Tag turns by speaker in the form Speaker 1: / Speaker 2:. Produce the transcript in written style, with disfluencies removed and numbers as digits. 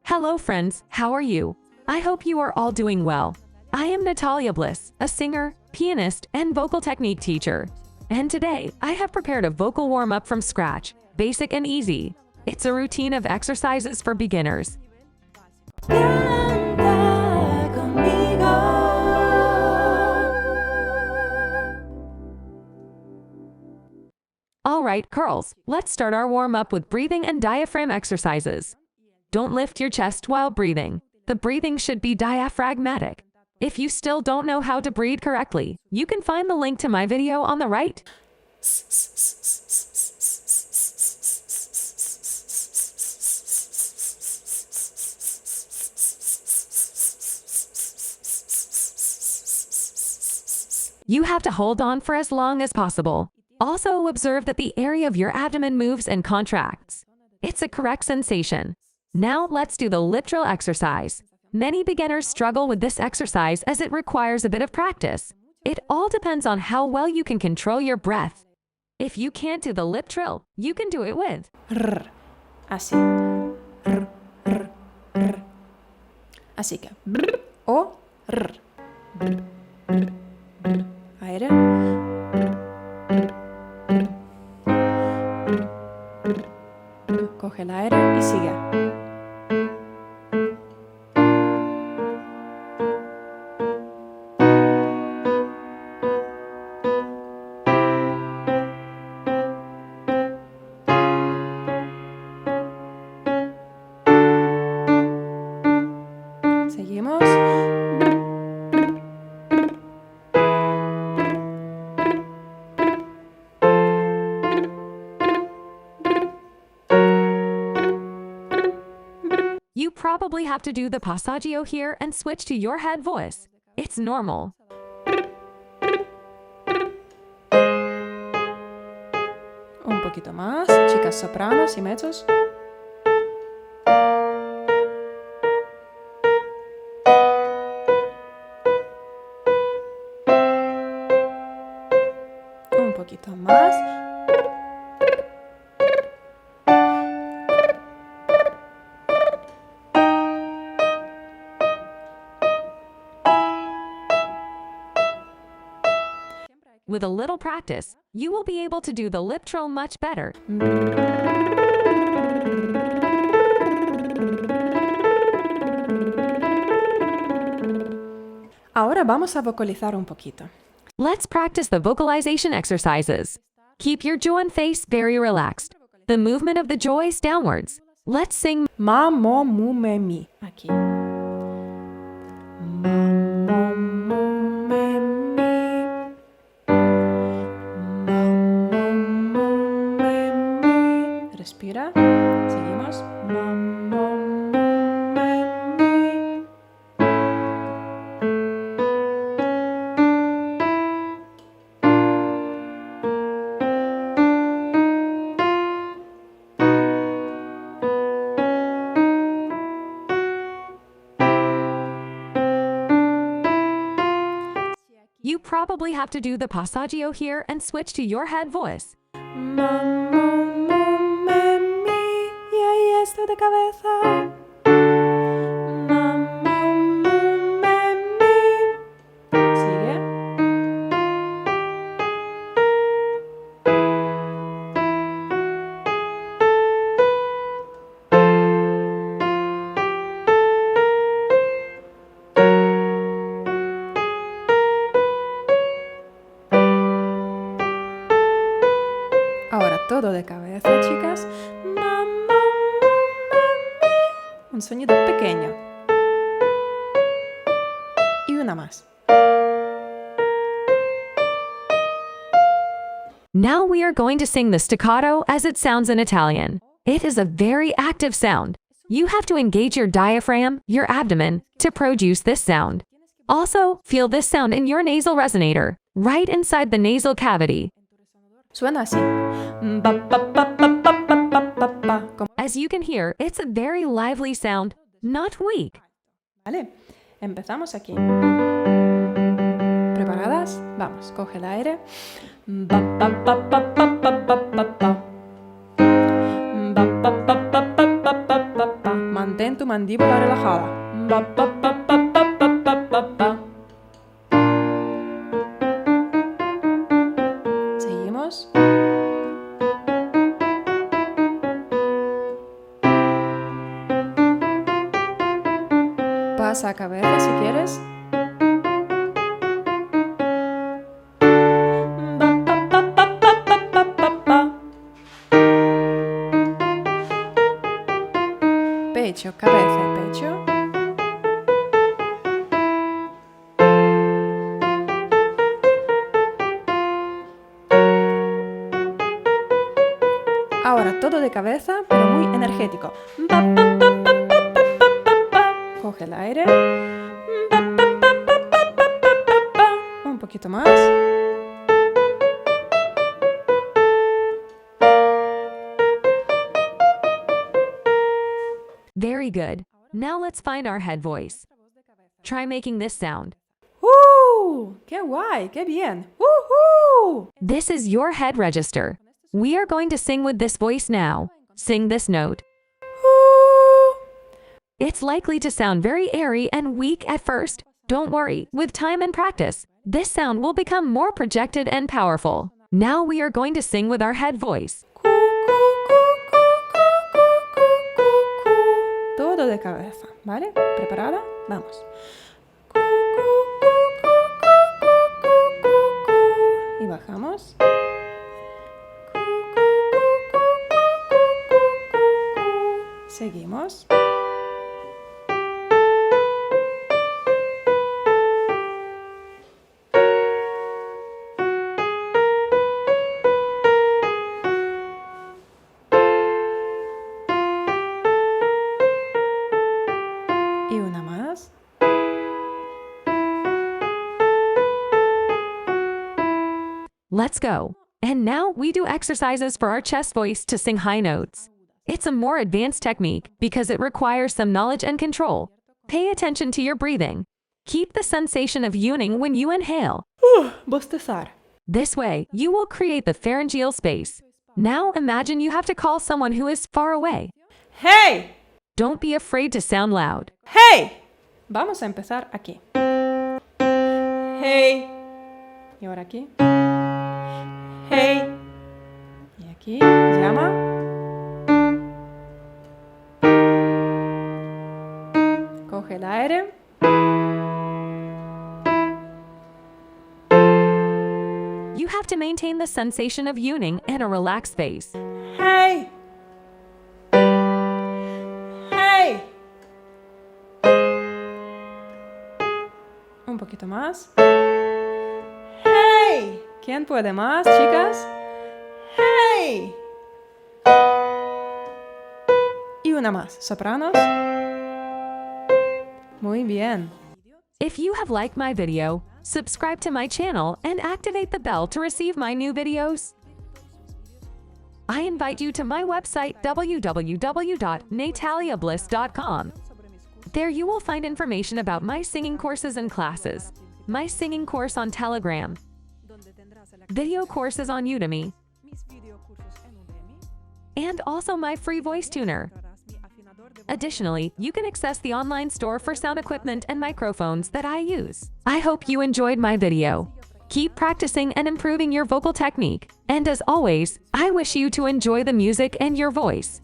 Speaker 1: Hello friends, how are you? I hope you are all doing well. I am Natalia Bliss, a singer, pianist, and vocal technique teacher. And today, I have prepared a vocal warm-up from scratch, basic and easy. It's a routine of exercises for beginners. Alright, girls, let's start our warm-up with breathing and diaphragm exercises. Don't lift your chest while breathing. The breathing should be diaphragmatic. If you still don't know how to breathe correctly, you can find the link to my video on the right. You have to hold on for as long as possible. Also observe that the area of your abdomen moves and contracts. It's a correct sensation. Now let's do the lip trill exercise. Many beginners struggle with this exercise as it requires a bit of practice. It all depends on how well you can control your breath. If you can't do the lip trill, you can do it with
Speaker 2: así. Así que o aire. Coge el aire y sigue. Seguimos.
Speaker 1: You probably have to do the passaggio here and switch to your head voice. It's normal.
Speaker 2: Un poquito más, chicas sopranos y mezzos. Un poquito más.
Speaker 1: With a little practice, you will be able to do the lip trill much better.
Speaker 2: Ahora vamos a vocalizar un poquito.
Speaker 1: Let's practice the vocalization exercises. Keep your jaw and face very relaxed. The movement of the jaw is downwards. Let's sing
Speaker 2: Ma, mo, mu, me, mi. Aquí. Ma, mo, mu, me, mi. Ma, mo, mu, me, mi. Respira. Seguimos. Ma, mo, mu, me, mi.
Speaker 1: You probably have to do the passaggio here and switch to your head voice.
Speaker 2: Ma, mo, mu, me, mi. Y ahí está de cabeza. Ma, mo, mu, me, mi. Sigue. Ahora todo de cabeza, chicas. Ma, mo, mu, me, mi. Un sonido pequeño. Y una más.
Speaker 1: Now we are going to sing the staccato as it sounds in Italian. It is a very active sound. You have to engage your diaphragm, your abdomen, to produce this sound. Also, feel this sound in your nasal resonator, right inside the nasal cavity.
Speaker 2: Suena así. Ba, ba, ba, ba, ba, ba, ba, ba, ba. Como-
Speaker 1: As you can hear, it's a very lively sound, not weak.
Speaker 2: Vale, empezamos aquí. ¿Preparadas? Vamos, coge el aire. Ba, ba, ba, ba, ba, ba, ba, ba, ba. Ba, ba, ba, ba, ba, ba, ba, ba, ba. Mantén Mantén tu mandíbula relajada. Ba, ba, ba, ba, ba, ba, ba, ba, ba. Seguimos. Pasa a cabeza si quieres. Pecho, cabeza y pecho. Ahora todo de cabeza, pero muy energético. Coge el aire. Un poquito más.
Speaker 1: Very good. Now let's find our head voice. Try making this sound.
Speaker 2: ¡Qué guay! ¡Qué bien! ¡Woohoo!
Speaker 1: This is your head register. We are going to sing with this voice now. Sing this note. It's likely to sound very airy and weak at first. Don't worry, with time and practice, this sound will become more projected and powerful. Now we are going to sing with our head voice.
Speaker 2: Todo de cabeza, ¿vale? ¿Preparada? Vamos. Y bajamos. Seguimos. Y una más.
Speaker 1: Let's go. And now we do exercises for our chest voice to sing high notes. It's a more advanced technique because it requires some knowledge and control. Pay attention to your breathing. Keep the sensation of yawning when you inhale.
Speaker 2: Bostezar.
Speaker 1: This way, you will create the pharyngeal space. Now imagine you have to call someone who is far away.
Speaker 2: ¡Hey!
Speaker 1: Don't be afraid to sound loud.
Speaker 2: ¡Hey! Vamos a empezar aquí. ¡Hey! Y ahora aquí. ¡Hey! Y aquí. Llama. Coge el aire.
Speaker 1: You have to maintain the sensation of yawning and a relaxed face.
Speaker 2: ¡Hey! ¡Hey! Un poquito más. ¡Hey! ¿Quién puede más, chicas? ¡Hey! Y una más. Sopranos. Muy bien.
Speaker 1: If you have liked my video, subscribe to my channel and activate the bell to receive my new videos. I invite you to my website www.nataliabliss.com. There you will find information about my singing courses and classes, my singing course on Telegram, video courses on Udemy, and also my free voice tuner. Additionally, you can access the online store for sound equipment and microphones that I use. I hope you enjoyed my video. Keep practicing and improving your vocal technique. And as always, I wish you to enjoy the music and your voice.